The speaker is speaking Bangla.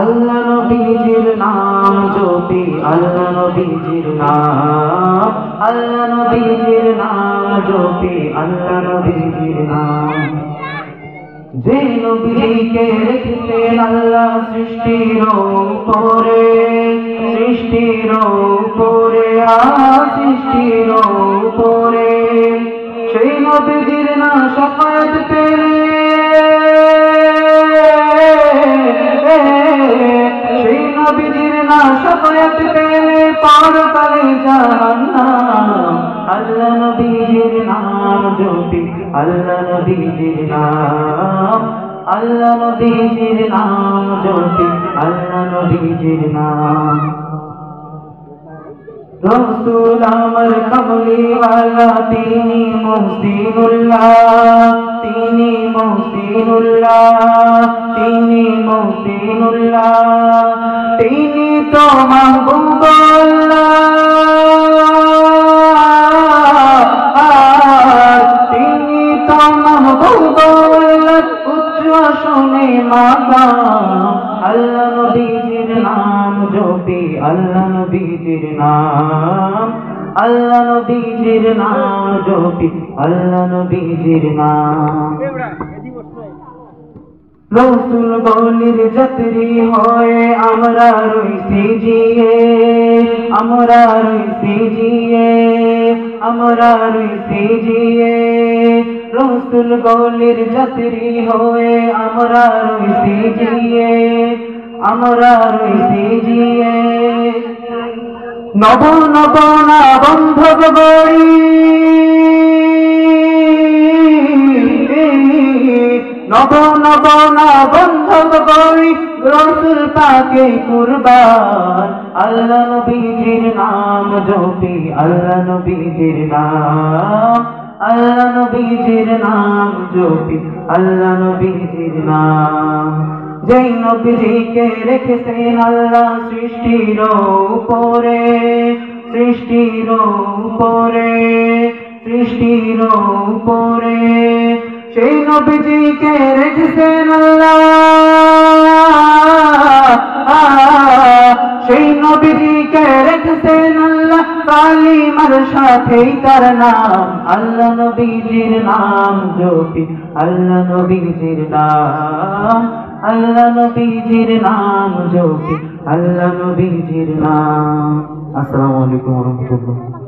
আল্লাহ নবীজির নাম জপি, আল্লাহ নবীজির নাম, আল্লাহ নবীজির নাম জপি, আল্লাহ নবীজির নাম। যে নবীকে রেখেছেন আল্লাহ সৃষ্টির উপরে, সৃষ্টির উপরে, সৃষ্টির উপরে, সেই নবীজির না শাফায়াত পেলে, সেই নবীজির না শাফায়াত পেলে পরকালে জাহান্নাম। আল্লাহ নবীজির নাম জপি, আল্লাহ নবীজির নাম, আল্লাহ নবীজির নাম জপি, আল্লাহ নবীজির নাম। রসুল আমার কমলিওয়ালা তিনি মুহসিনুল্লাহ, তিনি মুহসিনুল্লাহ, তিনি মুহসিনুল্লাহ, তিনি তো মাহবুবুল্লাহ, তিনি তো মাহবুবুল্লাহ, উচ্চ আসনে মাকাম। আল্লাহ নবীজির নাম জপি, আল্লাহ নবীজির নাম, আল্লাহ নবীজির নাম জপি, আল্লাহ নবীজির নাম। রসুল গলির যাত্রী হয়ে আমরা রইছি জিয়ে, আমরা রইছি জিয়ে, আমরা রইছি জিয়ে। রসুল গলির যাত্রী হয়ে আমরা রইছি জিয়ে, আমরা রইছি জিয়ে। নব নব না বন্ধব বড়ি, নব নব না বন্ধব বড়ি, রসুল পাকে কুরবান। আল্লাহ নবীজির নাম জপি, আল্লাহ নবীজির নাম, আল্লাহ নবীজির নাম জপি, আল্লাহ নবীজির নাম। যেই নবীজিকে রেখেছেন আল্লাহ সৃষ্টির উপরে, সৃষ্টির উপরে, সৃষ্টির উপরে, সেই নবীজিকে রেখেছেন আল্লাহ, সেই নবীজিকে রেখেছেন আল্লাহ কালিমার সাথেই তার নাম। আল্লাহ নবীজির নাম জপি, আল্লাহ নবীজির নাম, আল্লাহ নবীজির নাম জপি, আল্লাহ নবীজির নাম। আসসালামু আলাইকুম ওয়া রাহমাতুল্লাহ।